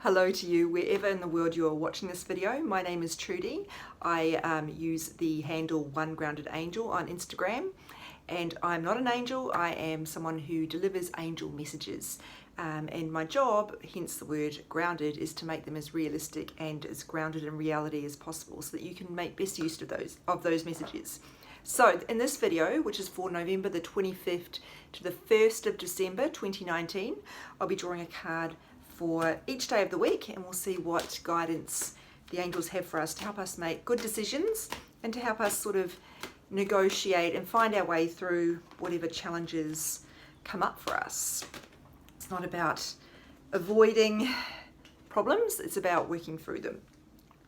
Hello to you wherever in the world you are watching this video. My name is Trudy. I use the handle One Grounded Angel on Instagram, and I'm not an angel. I am someone who delivers angel messages, and my job, hence the word grounded, is to make them as realistic and as grounded in reality as possible so that you can make best use of those messages. So in this video, which is for November the 25th to the 1st of December 2019, I'll be drawing a card for each day of the week, and we'll see what guidance the angels have for us to help us make good decisions and to help us sort of negotiate and find our way through whatever challenges come up for us. It's not about avoiding problems, it's about working through them.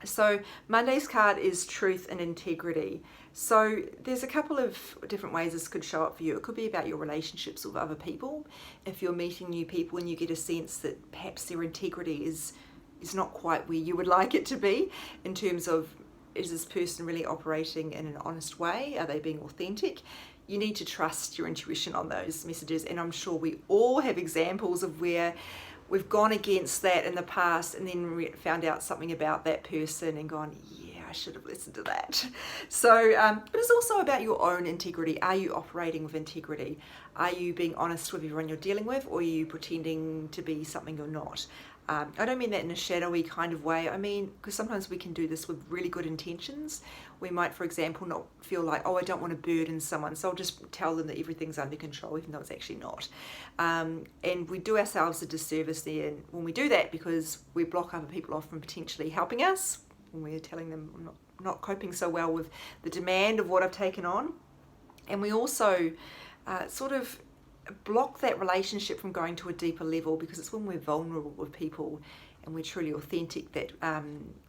So Monday's card is Truth and Integrity. So there's a couple of different ways this could show up for you. It could be about your relationships with other people. If you're meeting new people and you get a sense that perhaps their integrity is not quite where you would like it to be, in terms of, is this person really operating in an honest way? Are they being authentic? You need to trust your intuition on those messages, and I'm sure we all have examples of where we've gone against that in the past and then found out something about that person and gone, yeah, I should have listened to that. So, but it's also about your own integrity. Are you operating with integrity? Are you being honest with everyone you're dealing with, or are you pretending to be something you're not? I don't mean that in a shadowy kind of way. I mean, because sometimes we can do this with really good intentions. We might, for example, not feel like, oh, I don't want to burden someone, so I'll just tell them that everything's under control, even though it's actually not. And we do ourselves a disservice there when we do that, because we block other people off from potentially helping us when we're telling them I'm not coping so well with the demand of what I've taken on. And we also sort of block that relationship from going to a deeper level, because it's when we're vulnerable with people and we're truly authentic that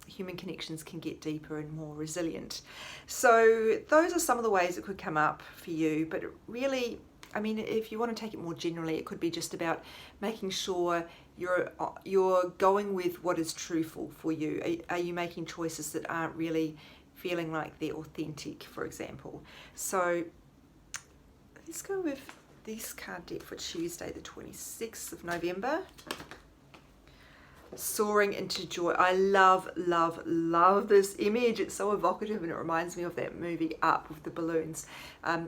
human connections can get deeper and more resilient. So those are some of the ways it could come up for you, but really, I mean, if you want to take it more generally, it could be just about making sure you're going with what is truthful for you. Are you making choices that aren't really feeling like they're authentic, for example? So let's go with this card deck for Tuesday, the 26th of November. Soaring into joy. I love, love, love this image. It's so evocative and it reminds me of that movie Up with the balloons.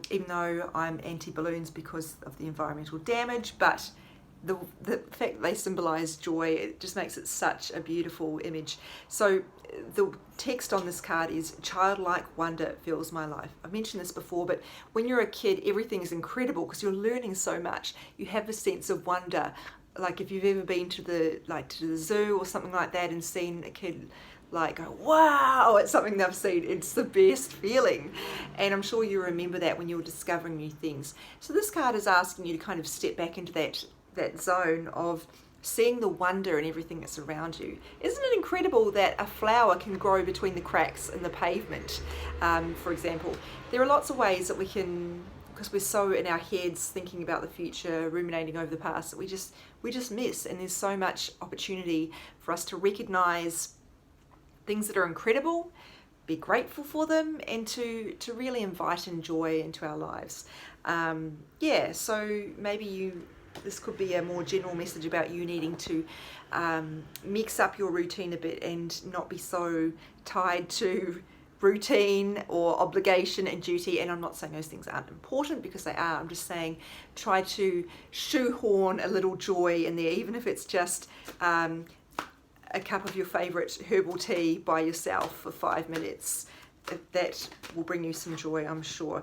Even though I'm anti-balloons because of the environmental damage, but the fact that they symbolize joy, it just makes it such a beautiful image. So the text on this card is, childlike wonder fills my life. I've mentioned this before, but when you're a kid, everything is incredible because you're learning so much. You have a sense of wonder. Like if you've ever been to the zoo or something like that and seen a kid like go, wow, at something they've seen, it's the best feeling. And I'm sure you remember that when you're discovering new things. So this card is asking you to kind of step back into that zone of seeing the wonder in everything that's around you. Isn't it incredible that a flower can grow between the cracks in the pavement, for example? There are lots of ways that we can, because we're so in our heads thinking about the future, ruminating over the past, that we just miss. And there's so much opportunity for us to recognize things that are incredible, be grateful for them, and to really invite in joy into our lives. So maybe this could be a more general message about you needing to mix up your routine a bit and not be so tied to routine or obligation and duty. And I'm not saying those things aren't important, because they are. I'm just saying try to shoehorn a little joy in there, even if it's just a cup of your favorite herbal tea by yourself for 5 minutes. That will bring you some joy, I'm sure.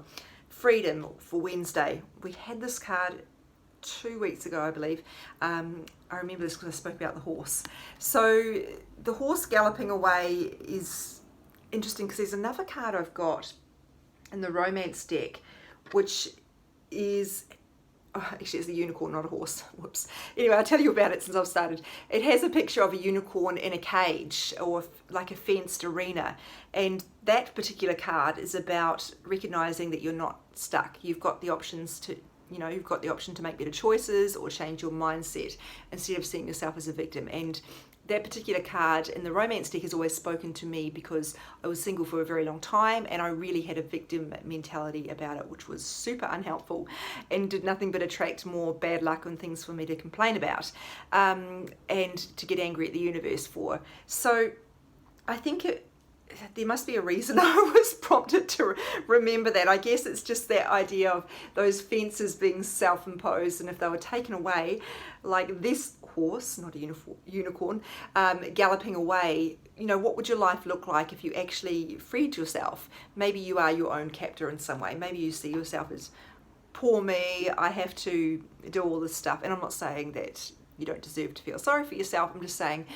Freedom for Wednesday. We had this card 2 weeks ago, I believe. I remember this because I spoke about the horse. So the horse galloping away is interesting, because there's another card I've got in the romance deck, which is, actually it's a unicorn, not a horse. Whoops. Anyway, I'll tell you about it since I've started. It has a picture of a unicorn in a cage, or like a fenced arena. And that particular card is about recognizing that you're not stuck. You've got the options to you know, you've got the option to make better choices or change your mindset instead of seeing yourself as a victim. And that particular card in the romance deck has always spoken to me because I was single for a very long time and I really had a victim mentality about it, which was super unhelpful and did nothing but attract more bad luck and things for me to complain about and to get angry at the universe for. So I think there must be a reason I was prompted to remember that. I guess it's just that idea of those fences being self-imposed, and if they were taken away, like this horse, not a unicorn, galloping away, you know, what would your life look like if you actually freed yourself? Maybe you are your own captor in some way. Maybe you see yourself as, poor me, I have to do all this stuff. And I'm not saying that you don't deserve to feel sorry for yourself. I'm just saying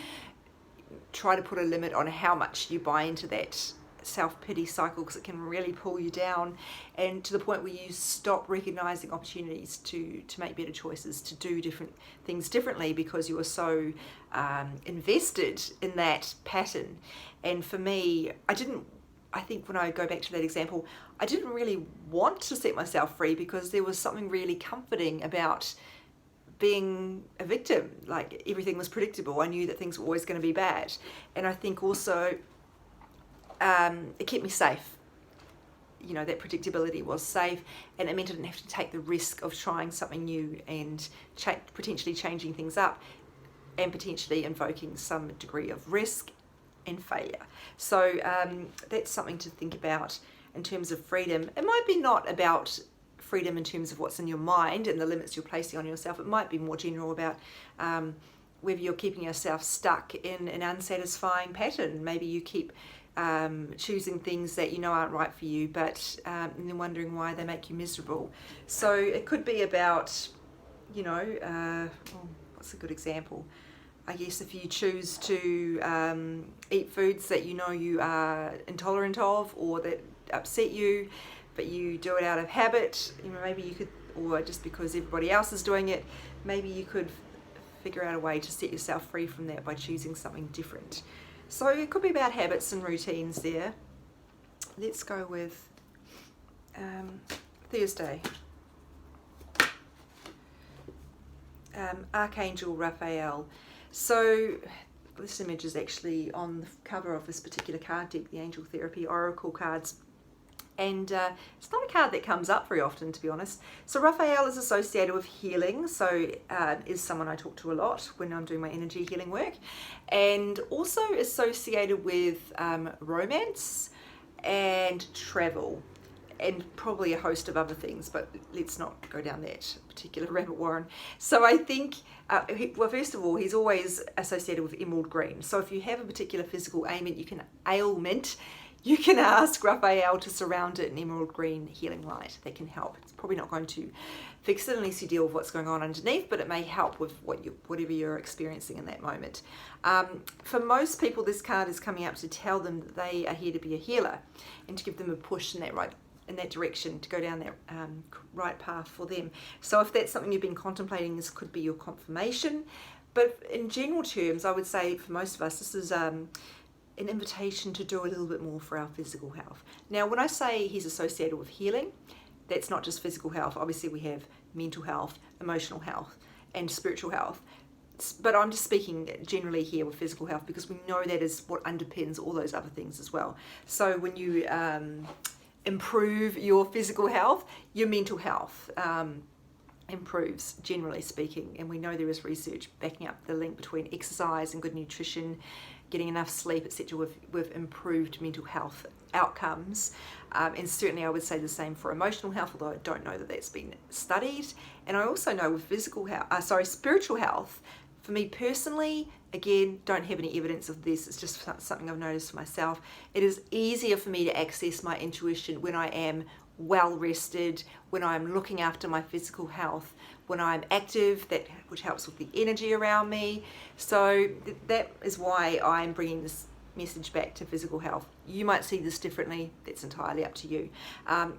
try to put a limit on how much you buy into that self-pity cycle, because it can really pull you down, and to the point where you stop recognizing opportunities to make better choices, to do different things differently, because you are so invested in that pattern. And for me, I think when I go back to that example, I didn't really want to set myself free because there was something really comforting about being a victim. Like, everything was predictable. I knew that things were always going to be bad. And I think also it kept me safe. You know, that predictability was safe, and it meant I didn't have to take the risk of trying something new and potentially changing things up and potentially invoking some degree of risk and failure. So that's something to think about in terms of freedom. It might be not about freedom in terms of what's in your mind and the limits you're placing on yourself. It might be more general about whether you're keeping yourself stuck in an unsatisfying pattern. Maybe you keep choosing things that you know aren't right for you, but and then wondering why they make you miserable. So it could be about, you know, what's a good example? I guess if you choose to eat foods that you know you are intolerant of or that upset you, but you do it out of habit, you know, maybe you could, or just because everybody else is doing it, maybe you could figure out a way to set yourself free from that by choosing something different. So it could be about habits and routines there. Let's go with Thursday. Archangel Raphael. So this image is actually on the cover of this particular card deck, the Angel Therapy Oracle cards. And it's not a card that comes up very often, to be honest. So Raphael is associated with healing, so is someone I talk to a lot when I'm doing my energy healing work, and also associated with romance and travel, and probably a host of other things, but let's not go down that particular rabbit warren. So I think, well, first of all, he's always associated with emerald green. So if you have a particular physical ailment, you can ask Raphael to surround it in emerald green healing light. That can help. It's probably not going to fix it unless you deal with what's going on underneath, but it may help with whatever you're experiencing in that moment. For most people, this card is coming up to tell them that they are here to be a healer and to give them a push in that direction, to go down that right path for them. So if that's something you've been contemplating, this could be your confirmation. But in general terms, I would say for most of us, this is an invitation to do a little bit more for our physical health. Now, when I say he's associated with healing, that's not just physical health. Obviously, we have mental health, emotional health, and spiritual health. But I'm just speaking generally here with physical health because we know that is what underpins all those other things as well. So when you improve your physical health, your mental health improves, generally speaking. And we know there is research backing up the link between exercise and good nutrition, getting enough sleep, etc., with improved mental health outcomes. And certainly I would say the same for emotional health, although I don't know that that's been studied. And I also know with spiritual health, for me personally, again, don't have any evidence of this, it's just something I've noticed for myself. It is easier for me to access my intuition when I am well rested, when I'm looking after my physical health, when I'm active, which helps with the energy around me. So that is why I'm bringing this message back to physical health. You might see this differently, that's entirely up to you.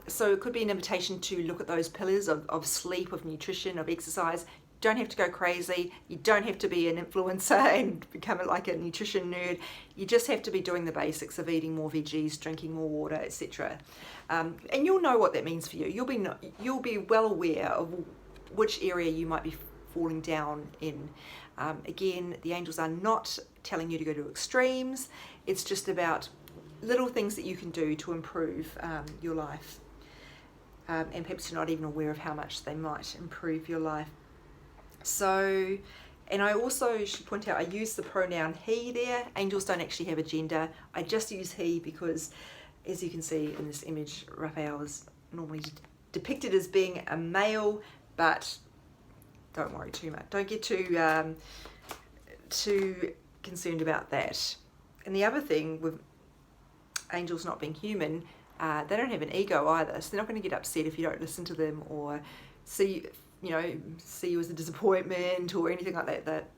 So it could be an invitation to look at those pillars of sleep, of nutrition, of exercise. don't have to go crazy. You don't have to be an influencer and become like a nutrition nerd. You just have to be doing the basics of eating more veggies, drinking more water, etc. And you'll know what that means for you. You'll be well aware of which area you might be falling down in. Again, the angels are not telling you to go to extremes. It's just about little things that you can do to improve your life. And perhaps you're not even aware of how much they might improve your life. So, and I also should point out, I use the pronoun he there. Angels don't actually have a gender. I just use he because, as you can see in this image, Raphael is normally depicted as being a male, but don't worry too much. Don't get too concerned about that. And the other thing with angels not being human, they don't have an ego either, so they're not going to get upset if you don't listen to them or see you as a disappointment or anything like that. That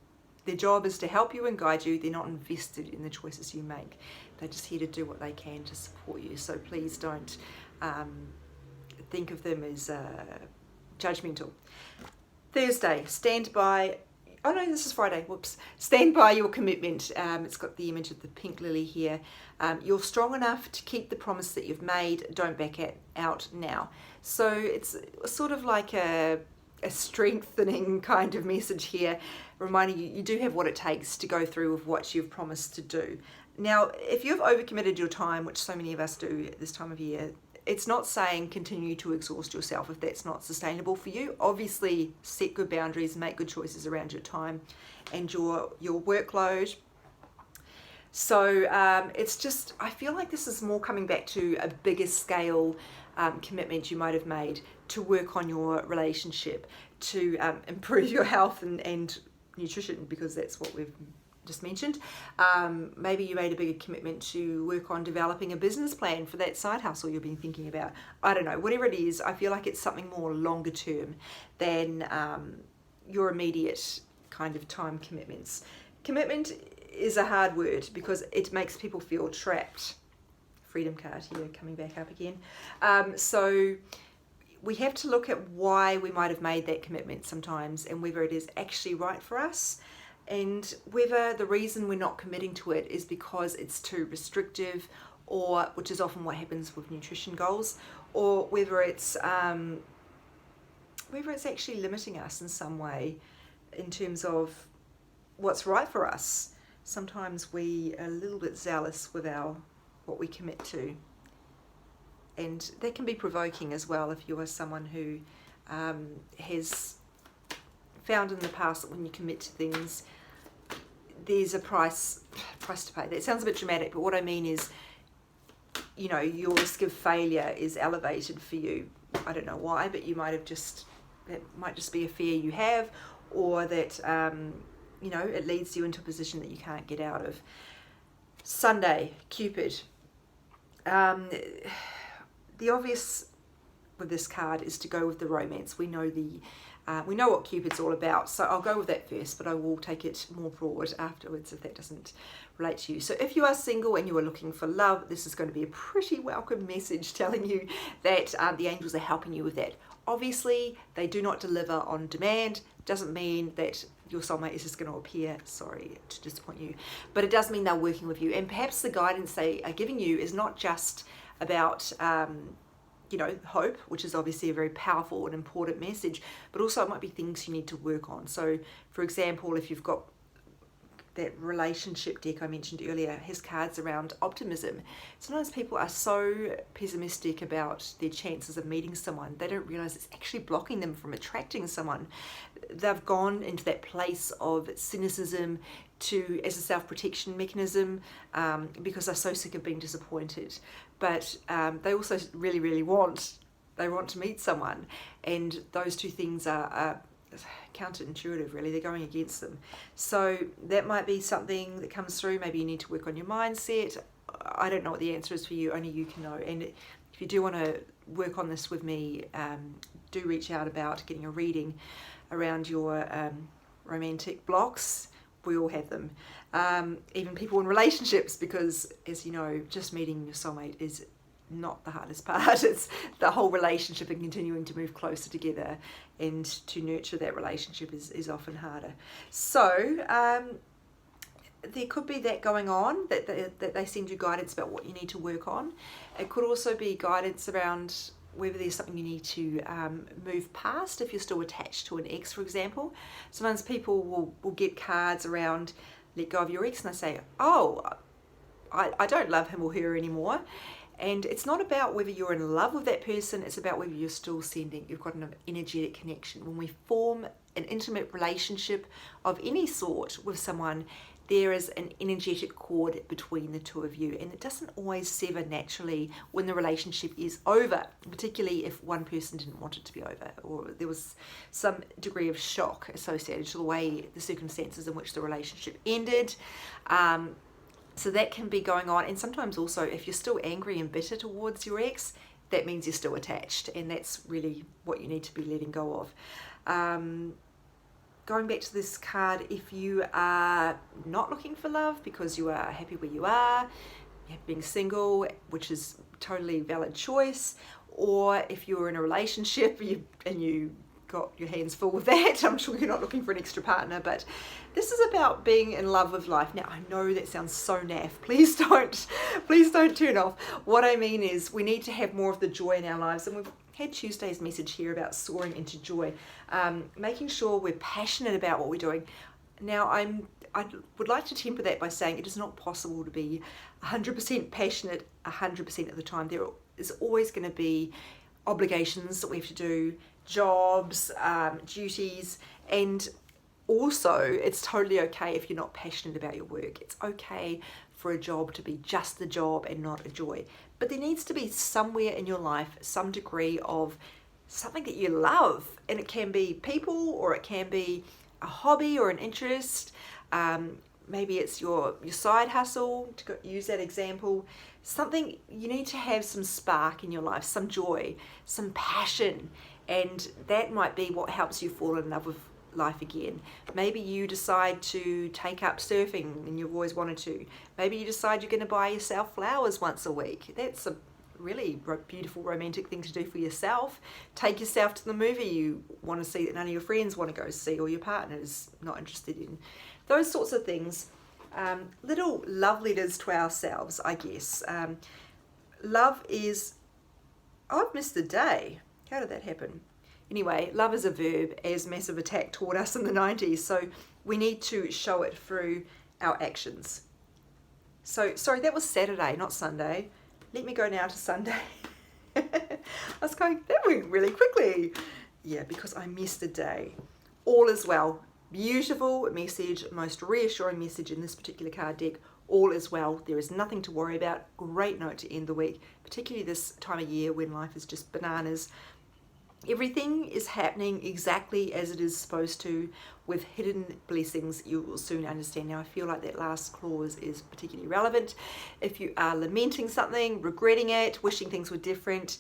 their job is to help you and guide you. They're not invested in the choices you make. They're just here to do what they can to support you. So please don't think of them as judgmental. Thursday, stand by. Oh no, this is Friday. Whoops. Stand by your commitment. It's got the image of the pink lily here. You're strong enough to keep the promise that you've made. Don't back out now. So it's sort of like a strengthening kind of message here, reminding you do have what it takes to go through with what you've promised to do. Now, if you've overcommitted your time, which so many of us do at this time of year, it's not saying continue to exhaust yourself if that's not sustainable for you. Obviously, set good boundaries, make good choices around your time and your workload. So it's just, I feel like this is more coming back to a bigger scale commitment you might have made to work on your relationship, to improve your health and nutrition, because that's what we've just mentioned. Maybe you made a bigger commitment to work on developing a business plan for that side hustle you've been thinking about. I don't know, whatever it is, I feel like it's something more longer term than your immediate kind of time commitments. Commitment is a hard word because it makes people feel trapped. Freedom card here coming back up again. So we have to look at why we might have made that commitment sometimes and whether it is actually right for us, and whether the reason we're not committing to it is because it's too restrictive, or which is often what happens with nutrition goals, or whether it's actually limiting us in some way in terms of what's right for us. Sometimes we are a little bit zealous with what we commit to, and that can be provoking as well if you are someone who has found in the past that when you commit to things, there's a price to pay. That sounds a bit dramatic, but what I mean is, your risk of failure is elevated for you. I don't know why, but you might have that might just be a fear you have, or that it leads you into a position that you can't get out of. Sunday, Cupid. The obvious with this card is to go with the romance. We know what Cupid's all about, so I'll go with that first, but I will take it more broad afterwards if that doesn't relate to you. So if you are single and you are looking for love, this is going to be a pretty welcome message telling you that the angels are helping you with that. Obviously, they do not deliver on demand. Doesn't mean that your soulmate is just going to appear. Sorry to disappoint you, but it does mean they're working with you, and perhaps the guidance they are giving you is not just about hope, which is obviously a very powerful and important message, but also it might be things you need to work on. So for example, if you've got that relationship deck I mentioned earlier, has cards around optimism. Sometimes people are so pessimistic about their chances of meeting someone, they don't realize it's actually blocking them from attracting someone. They've gone into that place of cynicism as a self-protection mechanism because they're so sick of being disappointed. But they also really, really want to meet someone, and those two things are counterintuitive, really. They're going against them. So that might be something that comes through. Maybe you need to work on your mindset. I don't know what the answer is for you, only you can know. And if you do want to work on this with me, do reach out about getting a reading around your romantic blocks. We all have them, even people in relationships, because as you know, just meeting your soulmate is not the hardest part. It's the whole relationship and continuing to move closer together and to nurture that relationship is often harder. So there could be that going on, that they send you guidance about what you need to work on. It could also be guidance around whether there's something you need to move past if you're still attached to an ex, for example. Sometimes people will get cards around let go of your ex and they say, oh, I don't love him or her anymore. And it's not about whether you're in love with that person, it's about whether you're still you've got an energetic connection. When we form an intimate relationship of any sort with someone, there is an energetic cord between the two of you, and it doesn't always sever naturally when the relationship is over, particularly if one person didn't want it to be over, or there was some degree of shock associated to the way, the circumstances in which the relationship ended. So that can be going on. And sometimes also, if you're still angry and bitter towards your ex, that means you're still attached, and that's really what you need to be letting go of. Going back to this card, if you are not looking for love because you are happy where you are, being single, which is totally valid choice, or if you're in a relationship and you got your hands full with that, I'm sure you're not looking for an extra partner, but this is about being in love with life. Now, I know that sounds so naff. Please don't turn off. What I mean is we need to have more of the joy in our lives, and we've had Tuesday's message here about soaring into joy, making sure we're passionate about what we're doing. Now, I would like to temper that by saying it is not possible to be 100% passionate 100% of the time. There is always going to be obligations that we have to do, jobs, duties, and also it's totally okay if you're not passionate about your work. It's okay for a job to be just the job and not a joy. But there needs to be somewhere in your life some degree of something that you love, and it can be people, or it can be a hobby or an interest. Maybe it's your side hustle, to use that example. Something, you need to have some spark in your life, some joy, some passion, and that might be what helps you fall in love with life again. Maybe you decide to take up surfing and you've always wanted to. Maybe you decide you're going to buy yourself flowers once a week. That's a really beautiful romantic thing to do for yourself. Take yourself to the movie you want to see that none of your friends want to go see, or your partner's not interested in. Those sorts of things. Little love letters to ourselves, I guess. Love is, I've missed the day. How did that happen? Anyway, love is a verb, as Massive Attack taught us in the 90s, so we need to show it through our actions. So, sorry, that was Saturday, not Sunday. Let me go now to Sunday. I was going, that went really quickly. Yeah, because I missed a day. All is well. Beautiful message, most reassuring message in this particular card deck. All is well. There is nothing to worry about. Great note to end the week, particularly this time of year when life is just bananas. Everything is happening exactly as it is supposed to, with hidden blessings you will soon understand. Now, I feel like that last clause is particularly relevant. If you are lamenting something, regretting it, wishing things were different,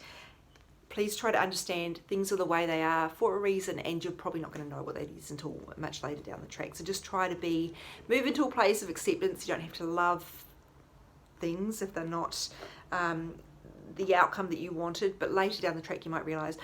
please try to understand things are the way they are for a reason, and you're probably not going to know what that is until much later down the track. So just try to move into a place of acceptance. You don't have to love things if they're not the outcome that you wanted, but later down the track you might realize,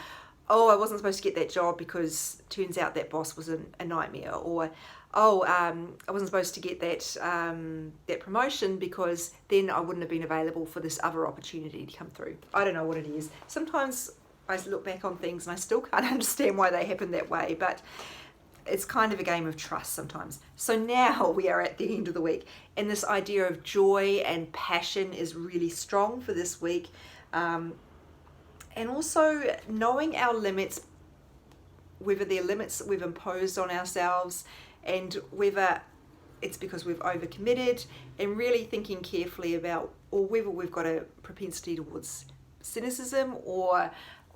oh, I wasn't supposed to get that job because turns out that boss was a nightmare, or I wasn't supposed to get that promotion because then I wouldn't have been available for this other opportunity to come through. I don't know what it is. Sometimes I look back on things and I still can't understand why they happened that way, but it's kind of a game of trust sometimes. So now we are at the end of the week, and this idea of joy and passion is really strong for this week. And also knowing our limits, whether they're limits that we've imposed on ourselves and whether it's because we've overcommitted, and really thinking carefully about, or whether we've got a propensity towards cynicism or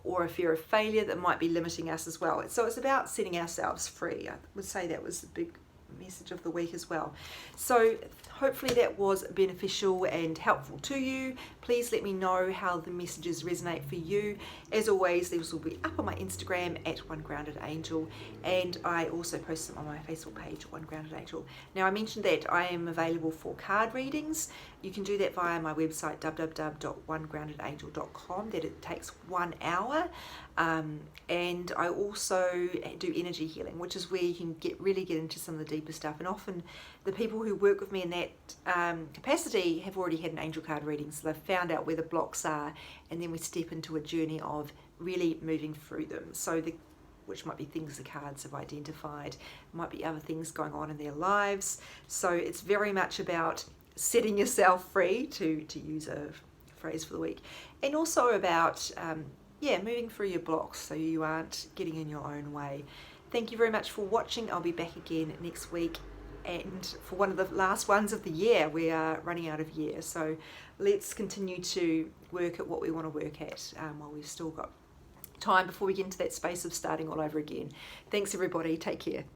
a fear of failure that might be limiting us as well. So it's about setting ourselves free. I would say that was the big message of the week as well. So hopefully that was beneficial and helpful to you. Please let me know how the messages resonate for you. As always, these will be up on my Instagram at One Grounded Angel, and I also post them on my Facebook page, One Grounded Angel. Now, I mentioned that I am available for card readings. You can do that via my website, www.onegroundedangel.com. That it takes 1 hour. And I also do energy healing, which is where you can really get into some of the deeper stuff. And often the people who work with me in that capacity have already had an angel card reading, so they've found out where the blocks are, and then we step into a journey of really moving through them. So which might be things the cards have identified, might be other things going on in their lives. So it's very much about setting yourself free, to use a phrase for the week, and also about moving through your blocks so you aren't getting in your own way. Thank you very much for watching. I'll be back again next week, and for one of the last ones of the year. We are running out of year, so let's continue to work at what we want to work at while we've still got time before we get into that space of starting all over again. Thanks everybody, take care.